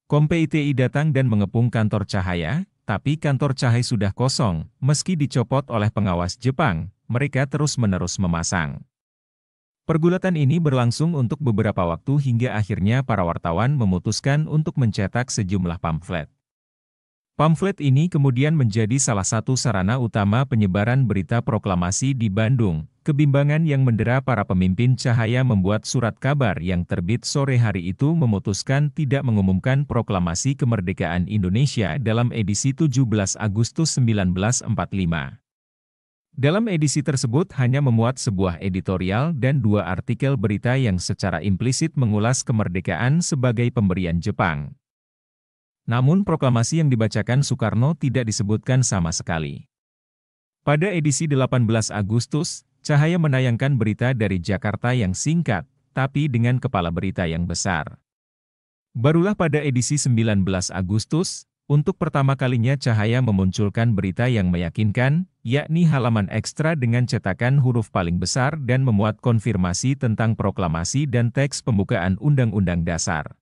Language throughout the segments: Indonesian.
KOMPEITI datang dan mengepung kantor Cahaya, tapi kantor Cahaya sudah kosong. Meski dicopot oleh pengawas Jepang, mereka terus-menerus memasang. Pergulatan ini berlangsung untuk beberapa waktu hingga akhirnya para wartawan memutuskan untuk mencetak sejumlah pamflet. Pamflet ini kemudian menjadi salah satu sarana utama penyebaran berita proklamasi di Bandung. Kebimbangan yang mendera para pemimpin Cahaya membuat surat kabar yang terbit sore hari itu memutuskan tidak mengumumkan proklamasi kemerdekaan Indonesia dalam edisi 17 Agustus 1945. Dalam edisi tersebut hanya memuat sebuah editorial dan 2 artikel berita yang secara implisit mengulas kemerdekaan sebagai pemberian Jepang. Namun proklamasi yang dibacakan Soekarno tidak disebutkan sama sekali. Pada edisi 18 Agustus, Cahaya menayangkan berita dari Jakarta yang singkat, tapi dengan kepala berita yang besar. Barulah pada edisi 19 Agustus, untuk pertama kalinya Cahaya memunculkan berita yang meyakinkan, yakni halaman ekstra dengan cetakan huruf paling besar dan memuat konfirmasi tentang proklamasi dan teks pembukaan Undang-Undang Dasar.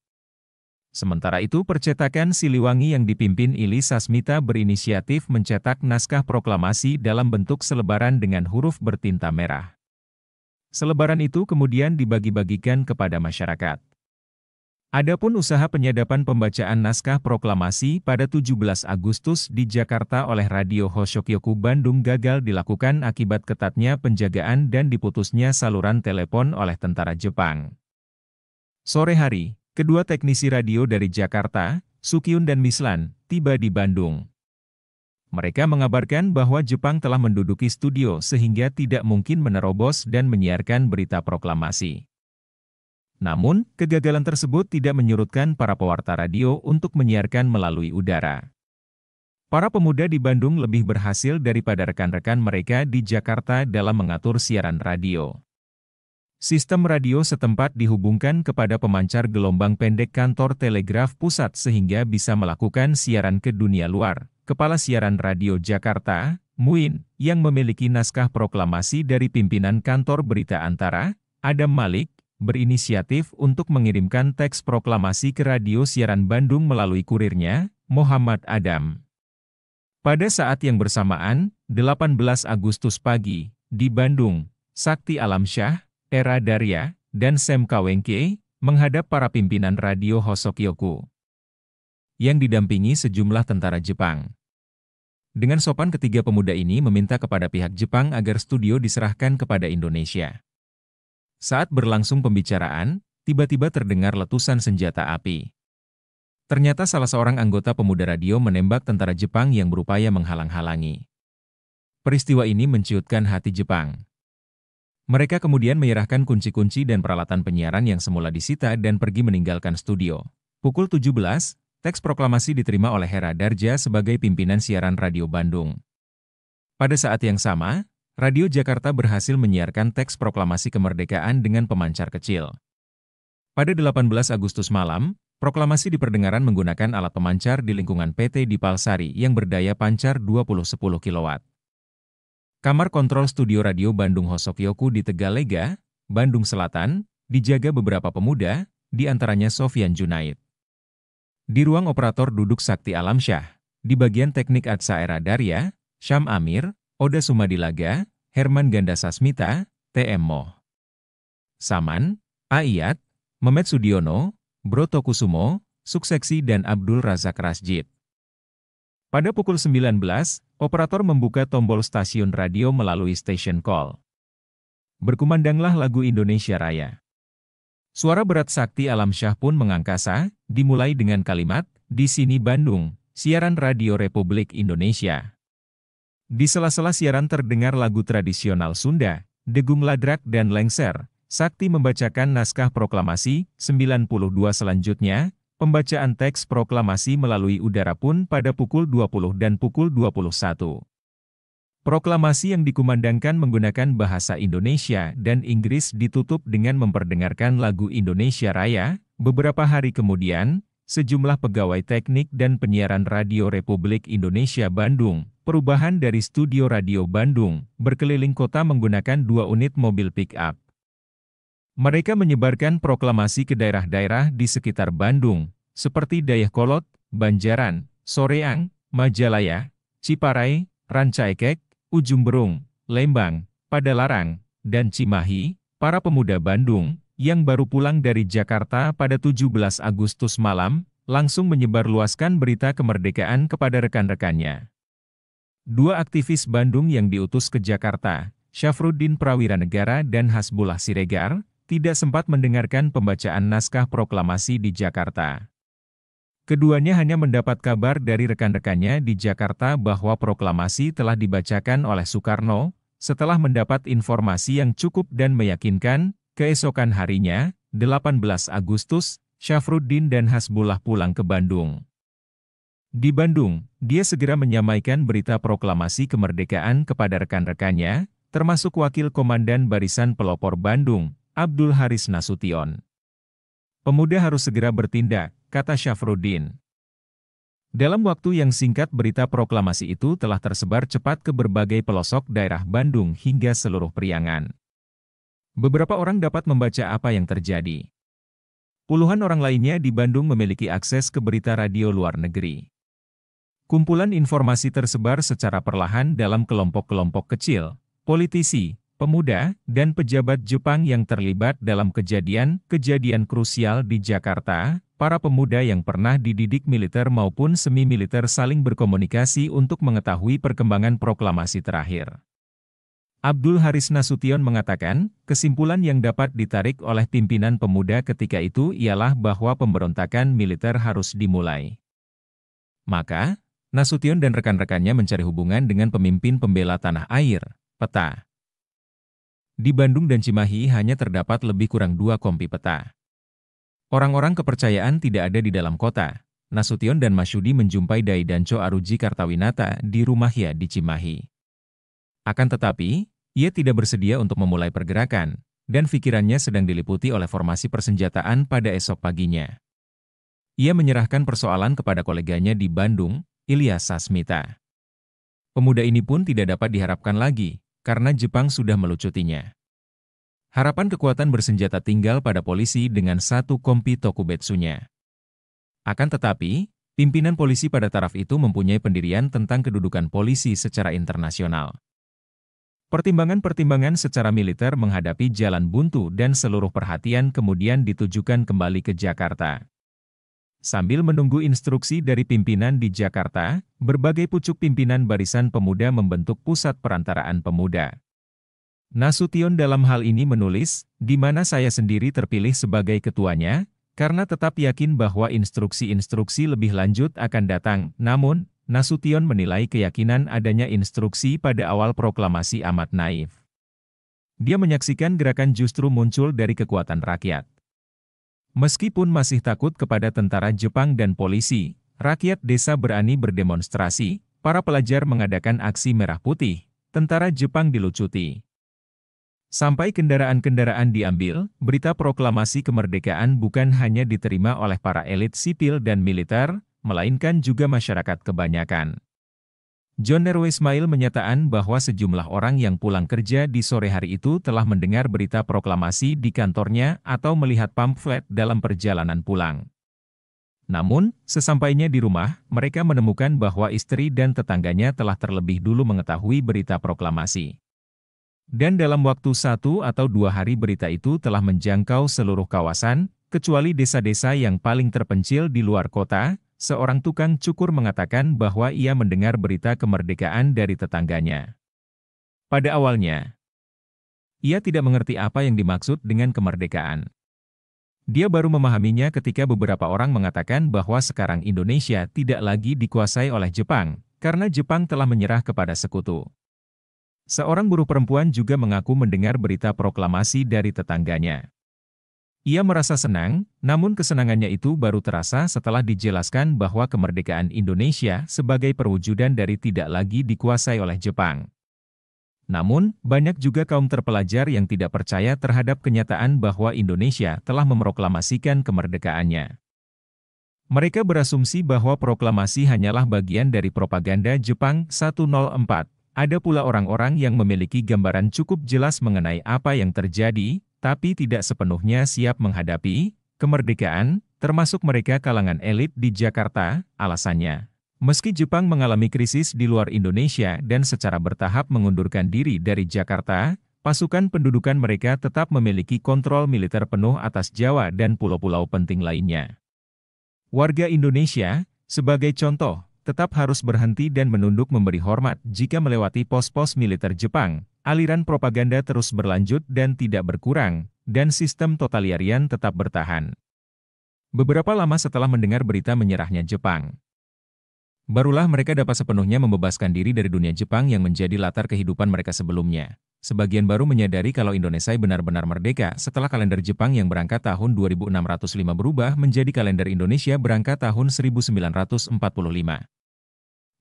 Sementara itu percetakan Siliwangi yang dipimpin Ili Sasmita berinisiatif mencetak naskah proklamasi dalam bentuk selebaran dengan huruf bertinta merah. Selebaran itu kemudian dibagi-bagikan kepada masyarakat. Adapun usaha penyadapan pembacaan naskah proklamasi pada 17 Agustus di Jakarta oleh Radio Hoshokyoku Bandung gagal dilakukan akibat ketatnya penjagaan dan diputusnya saluran telepon oleh tentara Jepang. Sore hari, kedua teknisi radio dari Jakarta, Sukyun dan Mislan, tiba di Bandung. Mereka mengabarkan bahwa Jepang telah menduduki studio sehingga tidak mungkin menerobos dan menyiarkan berita proklamasi. Namun, kegagalan tersebut tidak menyurutkan para pewarta radio untuk menyiarkan melalui udara. Para pemuda di Bandung lebih berhasil daripada rekan-rekan mereka di Jakarta dalam mengatur siaran radio. Sistem radio setempat dihubungkan kepada pemancar gelombang pendek kantor telegraf pusat sehingga bisa melakukan siaran ke dunia luar. Kepala Siaran Radio Jakarta, Muin, yang memiliki naskah proklamasi dari pimpinan kantor berita antara, Adam Malik, berinisiatif untuk mengirimkan teks proklamasi ke radio siaran Bandung melalui kurirnya, Muhammad Adam. Pada saat yang bersamaan, 18 Agustus pagi, di Bandung, Sakti Alamsyah, Era Darya, dan Sem Kawengke, menghadap para pimpinan radio Hoshokyoku, yang didampingi sejumlah tentara Jepang. Dengan sopan ketiga pemuda ini meminta kepada pihak Jepang agar studio diserahkan kepada Indonesia. Saat berlangsung pembicaraan, tiba-tiba terdengar letusan senjata api. Ternyata salah seorang anggota pemuda radio menembak tentara Jepang yang berupaya menghalang-halangi. Peristiwa ini menciutkan hati Jepang. Mereka kemudian menyerahkan kunci-kunci dan peralatan penyiaran yang semula disita dan pergi meninggalkan studio. Pukul 17, teks proklamasi diterima oleh Hera Darja sebagai pimpinan siaran Radio Bandung. Pada saat yang sama, Radio Jakarta berhasil menyiarkan teks proklamasi kemerdekaan dengan pemancar kecil. Pada 18 Agustus malam, proklamasi diperdengaran menggunakan alat pemancar di lingkungan PT Dipalsari yang berdaya pancar 2010 kW. Kamar kontrol studio Radio Bandung Hoshokyoku di Tegalega, Bandung Selatan, dijaga beberapa pemuda, di antaranya Sofyan Junaid. Di ruang operator duduk Sakti Alamsyah, di bagian teknik Atsa Era Darya, Syam Amir, Oda Sumadilaga, Herman Ganda Sasmita, TM Moh Saman, Aiyat, Mehmet Sudiono, Broto Kusumo, Sukseksi dan Abdul Razak Rasjid. Pada pukul 19, operator membuka tombol stasiun radio melalui station call. Berkumandanglah lagu Indonesia Raya. Suara berat Sakti Alamsyah pun mengangkasa, dimulai dengan kalimat, "Di sini Bandung, siaran Radio Republik Indonesia." Di sela-sela siaran terdengar lagu tradisional Sunda, Degung Ladrak dan Lengser. Sakti membacakan naskah proklamasi. 92 selanjutnya, pembacaan teks proklamasi melalui udara pun pada pukul 20 dan pukul 21. Proklamasi yang dikumandangkan menggunakan bahasa Indonesia dan Inggris ditutup dengan memperdengarkan lagu Indonesia Raya. Beberapa hari kemudian, sejumlah pegawai teknik dan penyiaran Radio Republik Indonesia Bandung, perubahan dari studio Radio Bandung, berkeliling kota menggunakan 2 unit mobil pick-up. Mereka menyebarkan proklamasi ke daerah-daerah di sekitar Bandung. seperti Dayakolot, Banjaran, Soreang, Majalaya, Ciparai, Rancaekek, Ujung Berung, Lembang, Padalarang, dan Cimahi, para pemuda Bandung, yang baru pulang dari Jakarta pada 17 Agustus malam, langsung menyebarluaskan berita kemerdekaan kepada rekan-rekannya. Dua aktivis Bandung yang diutus ke Jakarta, Syafruddin Prawiranegara dan Hasbullah Siregar, tidak sempat mendengarkan pembacaan naskah proklamasi di Jakarta. Keduanya hanya mendapat kabar dari rekan-rekannya di Jakarta bahwa proklamasi telah dibacakan oleh Soekarno. Setelah mendapat informasi yang cukup dan meyakinkan, keesokan harinya, 18 Agustus, Syafruddin dan Hasbullah pulang ke Bandung. Di Bandung, dia segera menyampaikan berita proklamasi kemerdekaan kepada rekan-rekannya, termasuk Wakil Komandan Barisan Pelopor Bandung, Abdul Haris Nasution. Pemuda harus segera bertindak, kata Syafruddin. Dalam waktu yang singkat berita proklamasi itu telah tersebar cepat ke berbagai pelosok daerah Bandung hingga seluruh Priangan. Beberapa orang dapat membaca apa yang terjadi. Puluhan orang lainnya di Bandung memiliki akses ke berita radio luar negeri. Kumpulan informasi tersebar secara perlahan dalam kelompok-kelompok kecil, politisi, pemuda, dan pejabat Jepang yang terlibat dalam kejadian-kejadian krusial di Jakarta. Para pemuda yang pernah dididik militer maupun semi-militer saling berkomunikasi untuk mengetahui perkembangan proklamasi terakhir. Abdul Haris Nasution mengatakan, kesimpulan yang dapat ditarik oleh pimpinan pemuda ketika itu ialah bahwa pemberontakan militer harus dimulai. Maka, Nasution dan rekan-rekannya mencari hubungan dengan pemimpin pembela tanah air, peta. Di Bandung dan Cimahi hanya terdapat lebih kurang 2 kompi peta. Orang-orang kepercayaan tidak ada di dalam kota. Nasution dan Masyudi menjumpai Dai Danco Aruji Kartawinata di rumahnya di Cimahi. Akan tetapi, ia tidak bersedia untuk memulai pergerakan, dan pikirannya sedang diliputi oleh formasi persenjataan pada esok paginya. Ia menyerahkan persoalan kepada koleganya di Bandung, Ilyas Sasmita. Pemuda ini pun tidak dapat diharapkan lagi, karena Jepang sudah melucutinya. Harapan kekuatan bersenjata tinggal pada polisi dengan 1 kompi tokubetsunya. Akan tetapi, pimpinan polisi pada taraf itu mempunyai pendirian tentang kedudukan polisi secara internasional. Pertimbangan-pertimbangan secara militer menghadapi jalan buntu dan seluruh perhatian kemudian ditujukan kembali ke Jakarta. Sambil menunggu instruksi dari pimpinan di Jakarta, berbagai pucuk pimpinan barisan pemuda membentuk pusat perantaraan pemuda. Nasution dalam hal ini menulis, di mana saya sendiri terpilih sebagai ketuanya, karena tetap yakin bahwa instruksi-instruksi lebih lanjut akan datang. Namun, Nasution menilai keyakinan adanya instruksi pada awal proklamasi amat naif. Dia menyaksikan gerakan justru muncul dari kekuatan rakyat. Meskipun masih takut kepada tentara Jepang dan polisi, rakyat desa berani berdemonstrasi, para pelajar mengadakan aksi merah putih, tentara Jepang dilucuti. Sampai kendaraan-kendaraan diambil, berita proklamasi kemerdekaan bukan hanya diterima oleh para elit sipil dan militer, melainkan juga masyarakat kebanyakan. John Nerwe Ismail menyatakan bahwa sejumlah orang yang pulang kerja di sore hari itu telah mendengar berita proklamasi di kantornya atau melihat pamflet dalam perjalanan pulang. Namun, sesampainya di rumah, mereka menemukan bahwa istri dan tetangganya telah terlebih dulu mengetahui berita proklamasi. Dan dalam waktu 1 atau 2 hari berita itu telah menjangkau seluruh kawasan, kecuali desa-desa yang paling terpencil di luar kota. Seorang tukang cukur mengatakan bahwa ia mendengar berita kemerdekaan dari tetangganya. Pada awalnya, ia tidak mengerti apa yang dimaksud dengan kemerdekaan. Dia baru memahaminya ketika beberapa orang mengatakan bahwa sekarang Indonesia tidak lagi dikuasai oleh Jepang, karena Jepang telah menyerah kepada sekutu. Seorang buruh perempuan juga mengaku mendengar berita proklamasi dari tetangganya. Ia merasa senang, namun kesenangannya itu baru terasa setelah dijelaskan bahwa kemerdekaan Indonesia sebagai perwujudan dari tidak lagi dikuasai oleh Jepang. Namun, banyak juga kaum terpelajar yang tidak percaya terhadap kenyataan bahwa Indonesia telah memproklamasikan kemerdekaannya. Mereka berasumsi bahwa proklamasi hanyalah bagian dari propaganda Jepang 104. Ada pula orang-orang yang memiliki gambaran cukup jelas mengenai apa yang terjadi, tapi tidak sepenuhnya siap menghadapi kemerdekaan, termasuk mereka kalangan elit di Jakarta. Alasannya, meski Jepang mengalami krisis di luar Indonesia dan secara bertahap mengundurkan diri dari Jakarta, pasukan pendudukan mereka tetap memiliki kontrol militer penuh atas Jawa dan pulau-pulau penting lainnya. Warga Indonesia, sebagai contoh, tetap harus berhenti dan menunduk memberi hormat jika melewati pos-pos militer Jepang. Aliran propaganda terus berlanjut dan tidak berkurang, dan sistem totalitarian tetap bertahan. Beberapa lama setelah mendengar berita menyerahnya Jepang, barulah mereka dapat sepenuhnya membebaskan diri dari dunia Jepang yang menjadi latar kehidupan mereka sebelumnya. Sebagian baru menyadari kalau Indonesia benar-benar merdeka setelah kalender Jepang yang berangkat tahun 2605 berubah menjadi kalender Indonesia berangkat tahun 1945.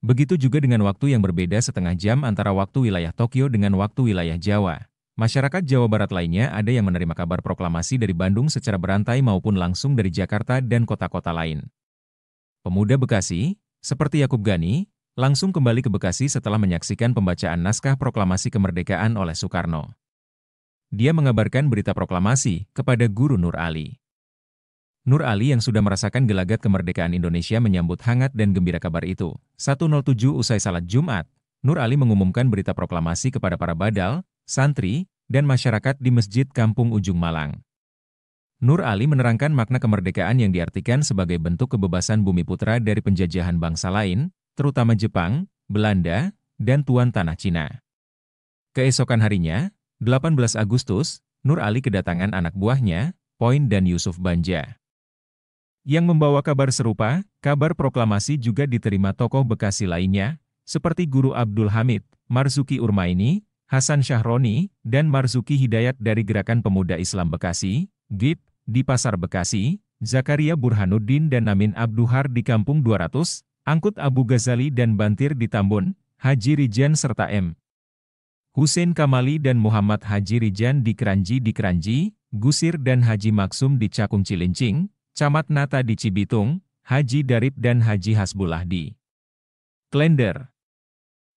Begitu juga dengan waktu yang berbeda setengah jam antara waktu wilayah Tokyo dengan waktu wilayah Jawa. Masyarakat Jawa Barat lainnya ada yang menerima kabar proklamasi dari Bandung secara berantai maupun langsung dari Jakarta dan kota-kota lain. Pemuda Bekasi, seperti Yakub Gani, langsung kembali ke Bekasi setelah menyaksikan pembacaan naskah proklamasi kemerdekaan oleh Soekarno. Dia mengabarkan berita proklamasi kepada Guru Nur Ali. Nur Ali yang sudah merasakan gelagat kemerdekaan Indonesia menyambut hangat dan gembira kabar itu. 107 usai salat Jumat, Nur Ali mengumumkan berita proklamasi kepada para badal, santri, dan masyarakat di Masjid Kampung Ujung Malang. Nur Ali menerangkan makna kemerdekaan yang diartikan sebagai bentuk kebebasan bumi putra dari penjajahan bangsa lain, terutama Jepang, Belanda, dan tuan tanah Cina. Keesokan harinya, 18 Agustus, Nur Ali kedatangan anak buahnya, Poin dan Yusuf Banja, yang membawa kabar serupa. Kabar proklamasi juga diterima tokoh Bekasi lainnya, seperti Guru Abdul Hamid, Marzuki Urmaini, Hasan Syahroni, dan Marzuki Hidayat dari Gerakan Pemuda Islam Bekasi, GIP, di Pasar Bekasi, Zakaria Burhanuddin dan Amin Abduhar di Kampung 200, Angkut Abu Ghazali dan Bantir di Tambun, Haji Rijan serta M. Hussein Kamali dan Muhammad Haji Rijan di Kranji, Gusir dan Haji Maksum di Cakung Cilincing, Camat Nata di Cibitung, Haji Darip dan Haji Hasbullah di Klender.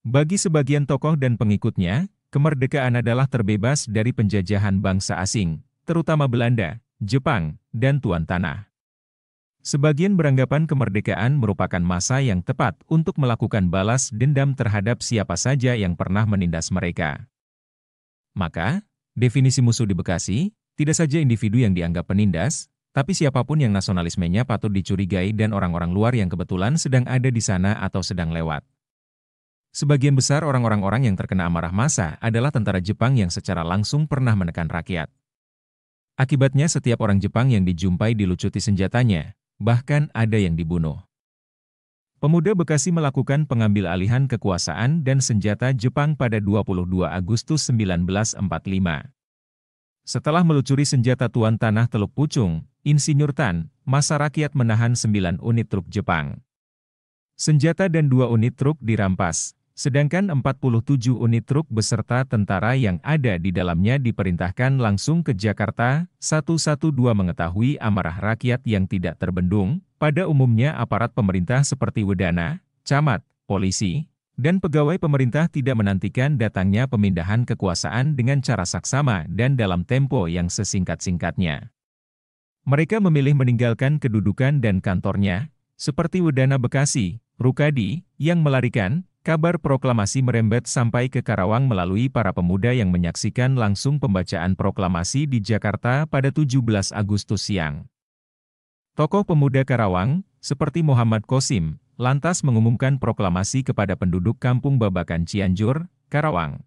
Bagi sebagian tokoh dan pengikutnya, kemerdekaan adalah terbebas dari penjajahan bangsa asing, terutama Belanda, Jepang, dan tuan tanah. Sebagian beranggapan kemerdekaan merupakan masa yang tepat untuk melakukan balas dendam terhadap siapa saja yang pernah menindas mereka. Maka, definisi musuh di Bekasi, tidak saja individu yang dianggap penindas, tapi siapapun yang nasionalismenya patut dicurigai dan orang-orang luar yang kebetulan sedang ada di sana atau sedang lewat. Sebagian besar orang-orang yang terkena amarah massa adalah tentara Jepang yang secara langsung pernah menekan rakyat. Akibatnya setiap orang Jepang yang dijumpai dilucuti senjatanya, bahkan ada yang dibunuh. Pemuda Bekasi melakukan pengambil alihan kekuasaan dan senjata Jepang pada 22 Agustus 1945. Setelah melucuri senjata tuan tanah Teluk Pucung, Insinyur Tan, massa rakyat menahan 9 unit truk Jepang. Senjata dan 2 unit truk dirampas, sedangkan 47 unit truk beserta tentara yang ada di dalamnya diperintahkan langsung ke Jakarta. 112 mengetahui amarah rakyat yang tidak terbendung, pada umumnya aparat pemerintah seperti Wedana, Camat, Polisi, dan pegawai pemerintah tidak menantikan datangnya pemindahan kekuasaan dengan cara saksama dan dalam tempo yang sesingkat-singkatnya. Mereka memilih meninggalkan kedudukan dan kantornya, seperti Wedana Bekasi, Rukadi, yang melarikan. Kabar proklamasi merembet sampai ke Karawang melalui para pemuda yang menyaksikan langsung pembacaan proklamasi di Jakarta pada 17 Agustus siang. Tokoh pemuda Karawang, seperti Muhammad Qasim, lantas mengumumkan proklamasi kepada penduduk Kampung Babakan Cianjur, Karawang.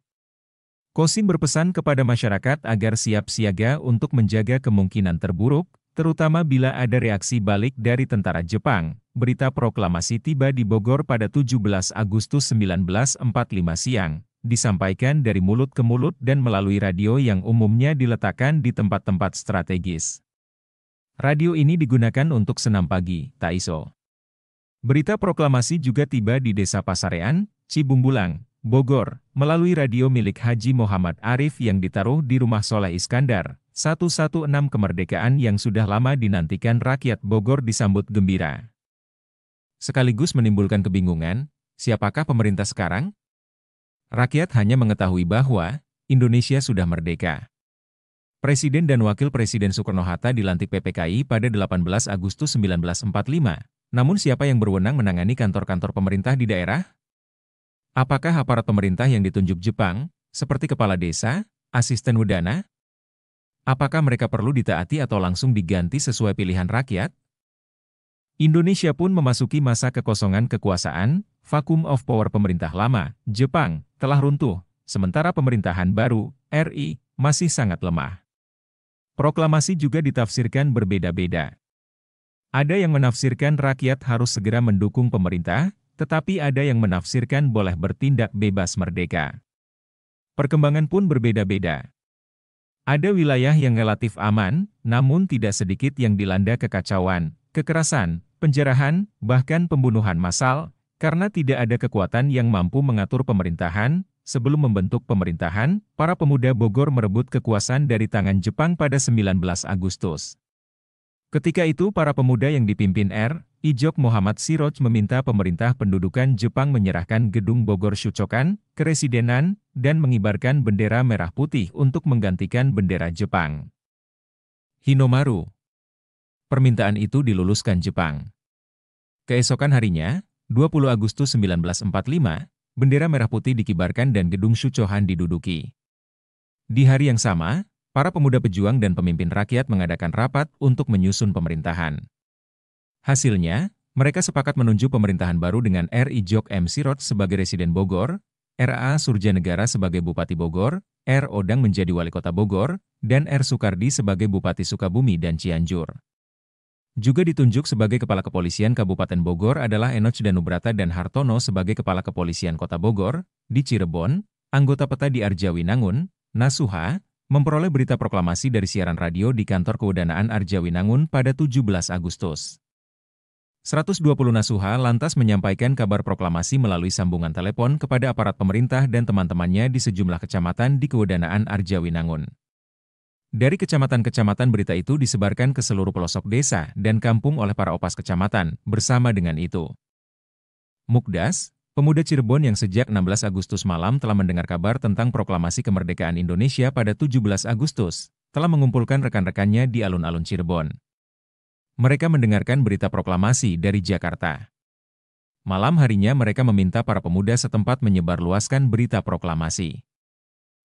Qasim berpesan kepada masyarakat agar siap siaga untuk menjaga kemungkinan terburuk, terutama bila ada reaksi balik dari tentara Jepang. Berita proklamasi tiba di Bogor pada 17 Agustus 1945 siang, disampaikan dari mulut ke mulut dan melalui radio yang umumnya diletakkan di tempat-tempat strategis. Radio ini digunakan untuk senam pagi, Taiso. Berita proklamasi juga tiba di Desa Pasarean, Cibumbulang, Bogor, melalui radio milik Haji Muhammad Arif yang ditaruh di Rumah Soleh Iskandar. 116 kemerdekaan yang sudah lama dinantikan rakyat Bogor disambut gembira. Sekaligus menimbulkan kebingungan, siapakah pemerintah sekarang? Rakyat hanya mengetahui bahwa Indonesia sudah merdeka. Presiden dan Wakil Presiden Soekarno-Hatta dilantik PPKI pada 18 Agustus 1945. Namun siapa yang berwenang menangani kantor-kantor pemerintah di daerah? Apakah aparat pemerintah yang ditunjuk Jepang, seperti kepala desa, asisten udana? Apakah mereka perlu ditaati atau langsung diganti sesuai pilihan rakyat? Indonesia pun memasuki masa kekosongan kekuasaan, vacuum of power pemerintah lama, Jepang, telah runtuh, sementara pemerintahan baru, RI, masih sangat lemah. Proklamasi juga ditafsirkan berbeda-beda. Ada yang menafsirkan rakyat harus segera mendukung pemerintah, tetapi ada yang menafsirkan boleh bertindak bebas merdeka. Perkembangan pun berbeda-beda. Ada wilayah yang relatif aman, namun tidak sedikit yang dilanda kekacauan, kekerasan, penjarahan, bahkan pembunuhan massal, karena tidak ada kekuatan yang mampu mengatur pemerintahan. Sebelum membentuk pemerintahan, para pemuda Bogor merebut kekuasaan dari tangan Jepang pada 19 Agustus. Ketika itu para pemuda yang dipimpin R.I. Jok Muhammad Siroj meminta pemerintah pendudukan Jepang menyerahkan gedung Bogor Shuchokan, Keresidenan, dan mengibarkan bendera merah putih untuk menggantikan bendera Jepang. Hinomaru. Permintaan itu diluluskan Jepang. Keesokan harinya, 20 Agustus 1945, bendera merah putih dikibarkan dan gedung Shuchokan diduduki. Di hari yang sama, para pemuda pejuang dan pemimpin rakyat mengadakan rapat untuk menyusun pemerintahan. Hasilnya, mereka sepakat menunjuk pemerintahan baru dengan R.I. Jok M. Siroj sebagai Residen Bogor, R.A. Surjanegara sebagai Bupati Bogor, R. Odang menjadi Wali Kota Bogor, dan R. Soekardi sebagai Bupati Sukabumi dan Cianjur. Juga ditunjuk sebagai Kepala Kepolisian Kabupaten Bogor adalah Enoch Danubrata dan Hartono sebagai Kepala Kepolisian Kota Bogor. Di Cirebon, anggota peta di Arjawinangun, Nasuha, memperoleh berita proklamasi dari siaran radio di kantor Kewedanaan Arjawinangun pada 17 Agustus. 120 Nasuha lantas menyampaikan kabar proklamasi melalui sambungan telepon kepada aparat pemerintah dan teman-temannya di sejumlah kecamatan di Kewedanaan Arjawinangun. Dari kecamatan-kecamatan berita itu disebarkan ke seluruh pelosok desa dan kampung oleh para opas kecamatan, bersama dengan itu. Mukdas, pemuda Cirebon yang sejak 16 Agustus malam telah mendengar kabar tentang proklamasi kemerdekaan Indonesia pada 17 Agustus, telah mengumpulkan rekan-rekannya di alun-alun Cirebon. Mereka mendengarkan berita proklamasi dari Jakarta. Malam harinya mereka meminta para pemuda setempat menyebarluaskan berita proklamasi.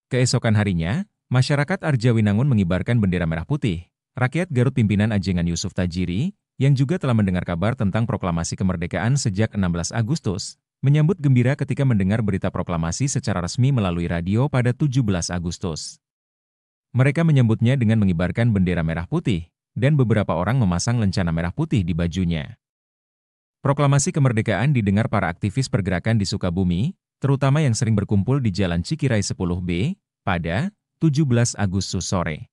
Keesokan harinya, masyarakat Arjawinangun mengibarkan bendera merah putih. Rakyat Garut pimpinan Ajengan Yusuf Tajiri, yang juga telah mendengar kabar tentang proklamasi kemerdekaan sejak 16 Agustus, menyambut gembira ketika mendengar berita proklamasi secara resmi melalui radio pada 17 Agustus. Mereka menyambutnya dengan mengibarkan bendera merah putih, dan beberapa orang memasang lencana merah putih di bajunya. Proklamasi kemerdekaan didengar para aktivis pergerakan di Sukabumi, terutama yang sering berkumpul di Jalan Cikirai 10B, pada 17 Agustus sore.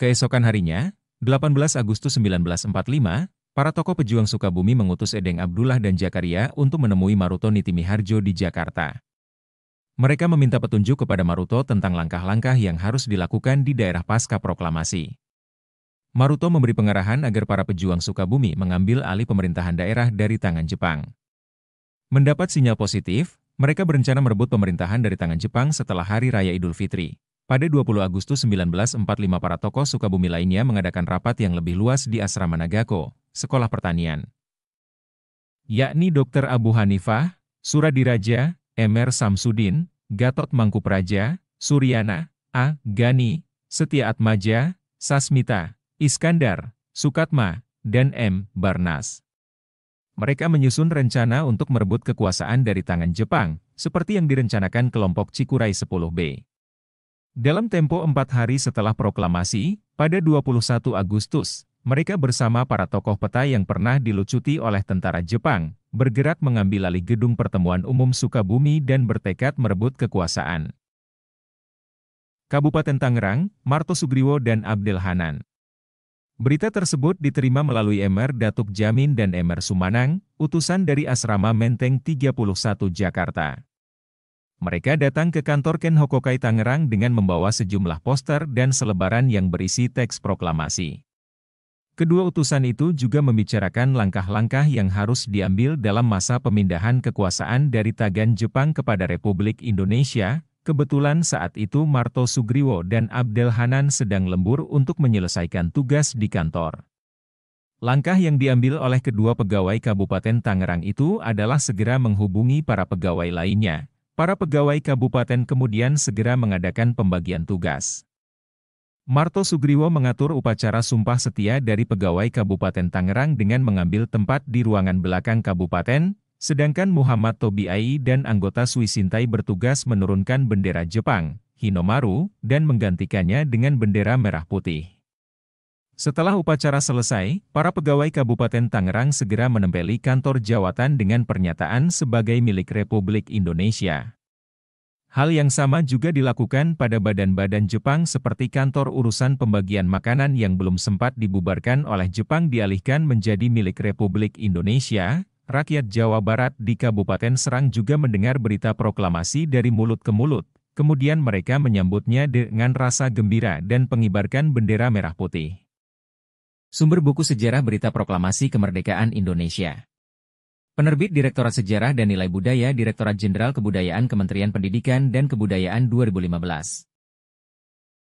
Keesokan harinya, 18 Agustus 1945, para tokoh pejuang Sukabumi mengutus Edeng Abdullah dan Jakaria untuk menemui Maruto Nitimiharjo di Jakarta. Mereka meminta petunjuk kepada Maruto tentang langkah-langkah yang harus dilakukan di daerah pasca proklamasi. Maruto memberi pengarahan agar para pejuang Sukabumi mengambil alih pemerintahan daerah dari tangan Jepang. Mendapat sinyal positif, mereka berencana merebut pemerintahan dari tangan Jepang setelah Hari Raya Idul Fitri. Pada 20 Agustus 1945 para tokoh Sukabumi lainnya mengadakan rapat yang lebih luas di Asrama Nagako, Sekolah Pertanian. Yakni Dr. Abu Hanifah, Suradiraja, Emer Samsudin, Gatot Mangkupraja, Suryana, A. Gani, Setia Atmaja, Sasmita, Iskandar, Sukatma, dan M. Barnas. Mereka menyusun rencana untuk merebut kekuasaan dari tangan Jepang, seperti yang direncanakan kelompok Cikuray 10B. Dalam tempo 4 hari setelah proklamasi, pada 21 Agustus, mereka bersama para tokoh peta yang pernah dilucuti oleh tentara Jepang, bergerak mengambil alih gedung Pertemuan Umum Sukabumi dan bertekad merebut kekuasaan. Kabupaten Tangerang, Marto Sugriwo dan Abdel Hanan. Berita tersebut diterima melalui Emer Datuk Jamin dan Emer Sumanang, utusan dari Asrama Menteng 31 Jakarta. Mereka datang ke kantor Ken Hokokai Tangerang dengan membawa sejumlah poster dan selebaran yang berisi teks proklamasi. Kedua utusan itu juga membicarakan langkah-langkah yang harus diambil dalam masa pemindahan kekuasaan dari tangan Jepang kepada Republik Indonesia, Kebetulan saat itu Marto Sugriwo dan Abdel Hanan sedang lembur untuk menyelesaikan tugas di kantor. Langkah yang diambil oleh kedua pegawai Kabupaten Tangerang itu adalah segera menghubungi para pegawai lainnya. Para pegawai kabupaten kemudian segera mengadakan pembagian tugas. Marto Sugriwo mengatur upacara sumpah setia dari pegawai Kabupaten Tangerang dengan mengambil tempat di ruangan belakang kabupaten, sedangkan Muhammad Tobiai dan anggota Swisintai bertugas menurunkan bendera Jepang, Hinomaru, dan menggantikannya dengan bendera merah putih. Setelah upacara selesai, para pegawai Kabupaten Tangerang segera menempeli kantor jawatan dengan pernyataan sebagai milik Republik Indonesia. Hal yang sama juga dilakukan pada badan-badan Jepang seperti kantor urusan pembagian makanan yang belum sempat dibubarkan oleh Jepang dialihkan menjadi milik Republik Indonesia. Rakyat Jawa Barat di Kabupaten Serang juga mendengar berita proklamasi dari mulut ke mulut. Kemudian mereka menyambutnya dengan rasa gembira dan pengibarkan bendera merah putih. Sumber buku sejarah berita proklamasi kemerdekaan Indonesia. Penerbit Direktorat Sejarah dan Nilai Budaya Direktorat Jenderal Kebudayaan Kementerian Pendidikan dan Kebudayaan 2015.